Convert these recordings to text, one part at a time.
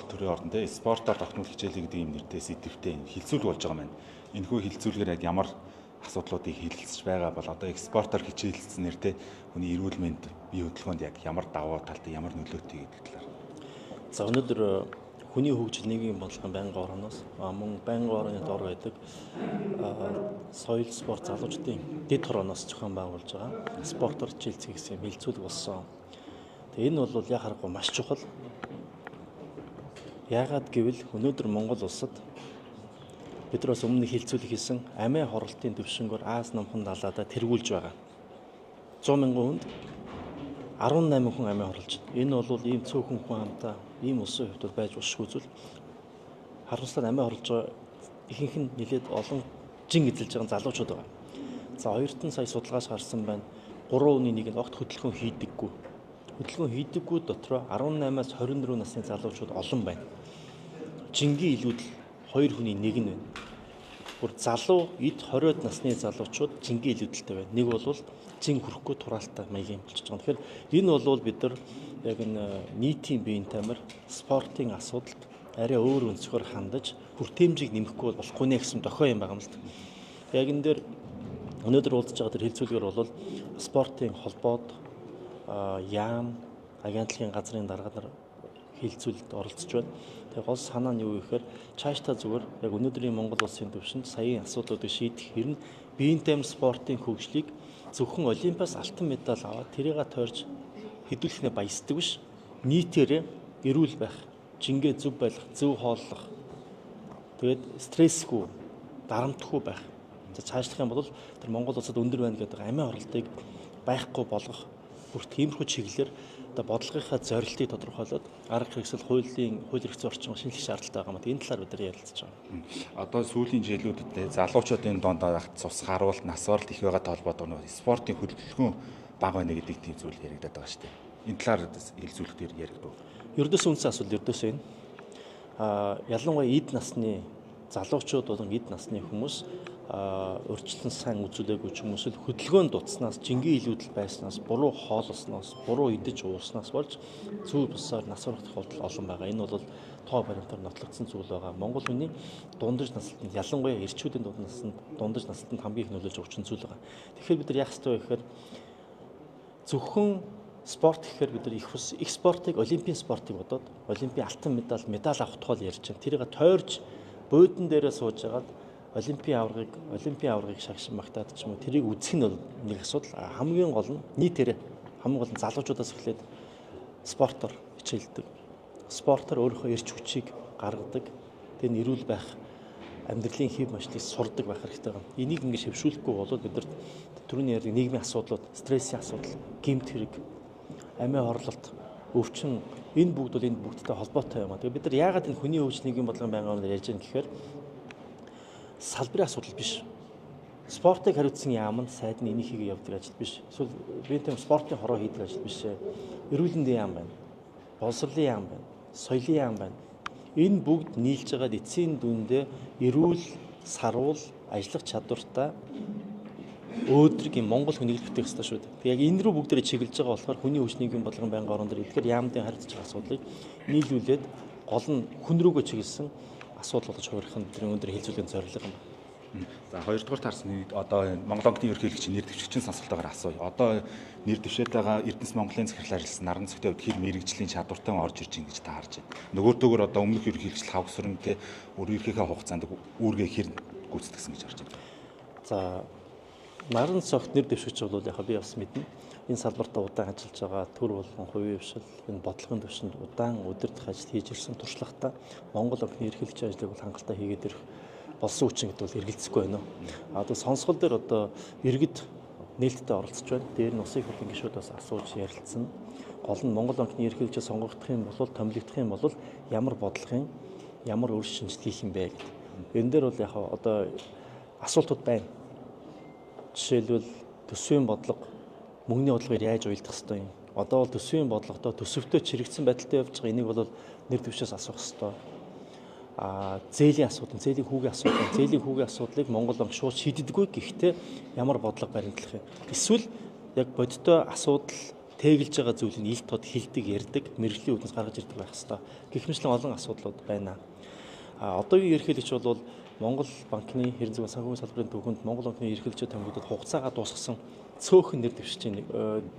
төрийн ордон те спортоор тогтмол хичээл гэдэг юм нэртэй сэдвтэй хилцүүл болж байгаа маань. Энэхүү хилцүүлгээр яг ямар асуудлуудыг хилцэж байгаа бол одоо экспортоор хичээлсэн нэртэй хүний эрүүл мэнд бие хөдөлгөөнд яг ямар давуу талтай ямар нөлөөтэй гэдэг талаар. За өнөөдөр хүний хөгжил нийгмийн бодлогын байнгын орноос мөн байнгын орны дор байдаг соёл спорт залуучдын дэд хорооноос зохион байгуулж байгаа спортоор хичээлцэх гэсэн хилцүүлэг болсон. Тэгээ энэ бол яг харахгүй маш чухал. Яагаад гэвэл өнөөдөр Монгол улсад биднээс өмнө хилцүүлэг хийсэн амиа хоролтын төвшнгөөр Аз намхан далаадаа тэргүүлж байгаа. 100 мянган хүнд 18 хүн амиа хорлож байна. Энэ бол ийм цөөхөн хүн хамтаа ийм улсын хувьд байж усшгүй зүйл. Харамсалтай амиа хорлож байгаа ихэнх нь нэлээд олон жин эзэлж байгаа залуучууд байгаа. За хоёрт нь сая судалгаас гарсан байна. 3/1 нь огт хөдөлгөөн хийдэггүй. Хөдөлгөөн хийдэггүй дотроо 18-аас 24 насны залуучууд олон байна. Жингийн илүүдэл 2 хүний нэг нь байна. Бүр залуу эд 20-од насны залуучууд жингийн илүүдэлтэй байна. Нэг бол жин хүрэхгүй тураалтай маягийн болчихж байгаа. Тэгэхээр энэ бол бид нар яг нийтийн биеийн тамир спортын асуудалд арай өөр өнцгөр хандаж хүртээмжийг нэмэхгүй болохгүй нэ гэсэн дохио юм байгаа юм л да. Яг энэ дээр өнөөдөр уулзж байгаа тэр хилцүүлгээр бол спортын холбоод яам агентлагийн газрын дарга нар хилцүүлэлд оролцож байна. Тэгээ гол санаа нь юу гэхээр цаашдаа зүгээр яг өнөөдрийн Монгол улсын төвшөнд саяын асуудлуудыг шийдэх хэрнээ биеийн тамир спортын хөгжлийг зөвхөн олимпиас алтан медаль аваад тэрийг тойрч хэдүүлэхнээ баясдаг биш. Нийтээрээ эрүүл байх, жингээ зөв байлгах, зөв хооллох. Тэгээд стрессгүй, дарамтгүй байх. За цаашлах юм бол тэр Монгол улсад өндөр байна гэдэг амиа хорлтыг байхгүй болгох бүр тиймэрхүү чиглэлээр одоо бодлогынхаа зорилтыг тодорхойлоод арга хэрэгсэл хууль эрх зүйн орчин шинжлэх шаардлагатай байгаа юм. Энэ талаар бид нар ярилцж байгаа. Одоо сүүлийн жилүүдэд залуучуудын донд цус харуулт, нас баралт их байгаатай холбоотой спортын хөдөлгөөн бага байна гэдэг тийм зүйл яригадаад байгаа шүү дээ. Энэ талаар хэлцүүлэхээр яригдав. Ердөөс үндсэн асуудал ердөөс энэ. Ялангуяа эд насны залуучууд болон эд насны хүмүүс урьдчилан сайн үзүүлээгүй ч юм уу хөдөлгөөнд дутснаас, жингийн илүүдэл байснаас, буруу хоолсноос, буруу идэж ууснаас болж зүй бусаар нас барах тохиолдол олон байгаа. Энэ бол тоо баримтаар нотлогдсон зүйл байгаа. Монгол хүний дундаж насалтанд ялангуяа эрчүүдийн дундаж насалтанд хамгийн их нөлөөлж өгч зүйл байгаа. Тэгэхээр бид нар яах ёстой вэ гэхээр зөвхөн спорт гэхээр бид нар их спортыг олимпийн спортыг бодоод олимпийн алтан медаль авах тухай ярьж байна. Тэрийг тойрч буудан дээрээ сууж агаад олимпийн аваргыг шагшин магтаад ч юм уу тэрийг үзэх нь бол нэг асуудал. Хамгийн гол нь нийтээрээ хамгийн гол нь залуучуудаас эхлээд спортоор хичээлдэг. Спортоор өөрийнхөө эрч хүчийг гаргадаг. Тэр нэрүүл байх амьдралын хэв машлыг сурдаг байх хэрэгтэй байна. Энийг ингэ шившүүлэхгүй бол бид нар түрүүний ярьдаг нийгмийн асуудлууд, стрессийн асуудал, гэмт хэрэг, амиа хорлолт, өвчин энэ бүгд бол энэ бүгдтэй холбоотой юм а. Тэгээ бид нар яагаад энэ хүний хөгжил нийгмийн бодлогын байнгын орноор ярьж байгаа юм гэхээр салбарын асуудал биш. Спортыг хариуцсан яам нь сайд нь энийг хийгээ явдаг ажил биш. Эсвэл биеийн тамир спортын хороо хийдэг ажил биш. Эрүүлэндийн яам байна. Боловсролын яам байна. Соёлын яам байна. Энэ бүгд нийлж байгаа эцсийн дүндээ эрүүл, сарвал, ажиллах чадвартай өөдрөг юм Монгол хүнийг бүтээх ёстой шүү дээ. Тэг яг энэ рүү бүгдээрээ чиглэж байгаа болохоор хүний хөгжлийн нийгмийн бодлогын байнгын орон дээр ихээр яамдын харилцаж байгаа асуудлыг нийлүүлээд гол нь хүн рүүгээ чиглэсэн асуудал болж хувирах нь бидний өндөр хилцүүлгийн зорилго юм. За хоёрдугаар таарсан одоо Монгол Онгоцны ерөнхийлөгч нэр дэвшигчийн сонсолтойгоор асууя. Одоо нэр дэвшээд байгаа Эрдэнэс Монголын захирал ажилласан наран зөвхөн хэд мэрэгжлийн чадвартай орж ирж ин гэж та харж байна. Нөгөөдөөгөр одоо өмнөх ерөнхийлөгч хавгсрын те өөрийнхөө хугацаанд үүргээ хэр гүйцэтгсэн гэж харж байна. За наран цогт нэр дэвшигч бол яг би бас мэднэ. Энэ салбарт удаан ажиллаж байгаа төр болгон хувийн хвшил энэ бодлогын төвшөнд удаан удирдах ажил хийж ирсэн туршлагатай Монгол Онгоцны ерөнхийлөгчийн ажлыг бол хангалттай хийгээд ирэх болсон үчин гэдэг бол эргэлзэхгүй байна. Одоо сонсгол дээр одоо иргэд нээлттэй оролцож байна. Дээр нь усын хурлын гишүүд бас асууж ярилцсан. Гол нь Монгол Онгоцны ерөнхийлөгчөд сонгогдох юм бол томилогдох юм бол ямар бодлогын ямар өөр шинжилгээ хийх юм бэ гэдэг. Энэ дээр бол яг одоо асуултууд байна. Жишээлбэл төсвийн бодлого мөнгөний бодлогыг яаж уялдах ёстой юм. Одоо бол төсвийн бодлогодоо төсөвтөө чирэгдсэн байдалтай явж байгаа энийг бол нэр дэвшээс асуух ёстой. Зээлийн хүүгийн асуудлыг Монгол Онг шууд шийддэггүй. Гэхдээ ямар бодлого баримтлах юм. Эсвэл яг бодиттой асуудал тээгэлж байгаа зүйлийг ил тод хилдэг, ярьдаг, мэрэгжлийн үүднээс гаргаж ирдэг байх хэрэгтэй. Гэх мэтлэн олон асуудлууд байна. Одоогийн ерөнхийлөгч бол Монгол банкны хэрэн зүйн санхүүгийн салбарын төвхөнд Монгол банкны ерөнхийлөгчийн томилогдод хугацаагаа дуусгасан цөөхөн нэр дэвшигчийн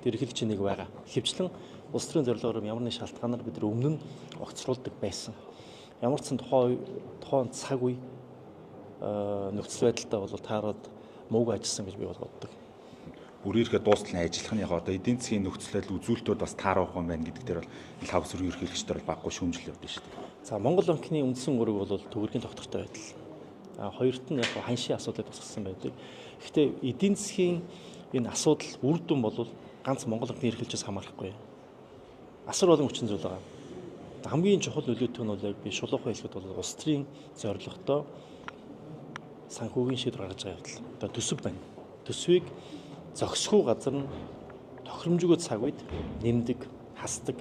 ерөнхийлөгчийн нэг байгаа. Хэвчлэн улс төрийн зорилгоор ямар нэг шалтгаанаар бид нар өмнө нь огцруулдаг байсан. Ямар ч сан тухайн цаг үе нөхцөл байдалтай бол таарад мууг ажилласан гэж би боддог. Бүрийрхээ дуустал нь ажиллахныхаа одоо эдийн засгийн нөхцөл байдал үзүүлэлтүүд бас таарах юм байна гэдэг дээр бол хав сүргийн ерөнхийлөгчдөр бол баггүй шүүмжил явдаг шүү дээ. За Монгол банкны үндсэн үүрэг бол төгрөгийн тогтвортой байдал. Хоёрт нь яг ханшийн асуудлыг тусгасан байдаг. Гэхдээ эдийн засгийн энэ асуудал үр дүн бол ганц Монгол банкны ерөнхийлөгчөөс хамаарахгүй. Асар олон хүчин зүйл байгаа. Хамгийн чухал нөлөөтэй нь бол яг би шулуухай хэлэхэд бол улс төрийн зорилготой санхүүгийн шийдвэр гаргаж байгаа явдал. Одоо төсөв байна. Төсвийг зохисгүй газар нь тохиромжгүй цаг үед нэмдэг, хасдаг.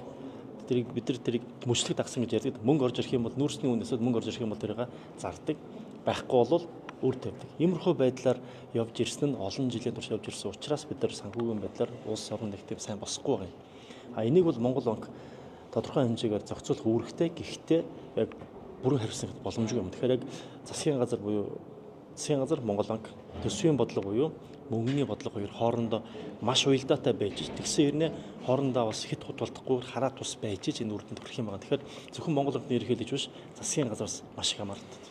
Бид нар тэрийг мөчлөг дагсан гэж ярьдаг. Мөнгө орж ирэх юм бол нүүрсний үнээсээ мөнгө орж ирэх юм бол тэрийг зардаг. Байхгүй бол үр тавьдаг. Иймэрхүү байдлаар явж ирсэн нь олон жилийн турш явж ирсэн учраас бид нар санхүүгийн байдлаар улс орон нэг тийм сайн босхгүй байгаа юм. Энийг бол Монгол банк тодорхой хэмжээгээр зохицуулах үүрэгтэй. Гэхдээ яг бүрэн хариуцах боломжгүй юм. Тэгэхээр яг засгийн газар Монгол банк төсвийн бодлого буюу мөнгөний бодлого хоёр хоорондоо маш уялдаатай байж тэгсэн хэрнээ хоорондоо бас хит хутгалдахгүй хараа тус байж энэ үр дүнд хүрэх юм байна. Тэгэхээр зөвхөн Монгол банкны ерөнхийлөгч биш засгийн газраас маш их хамаардаг.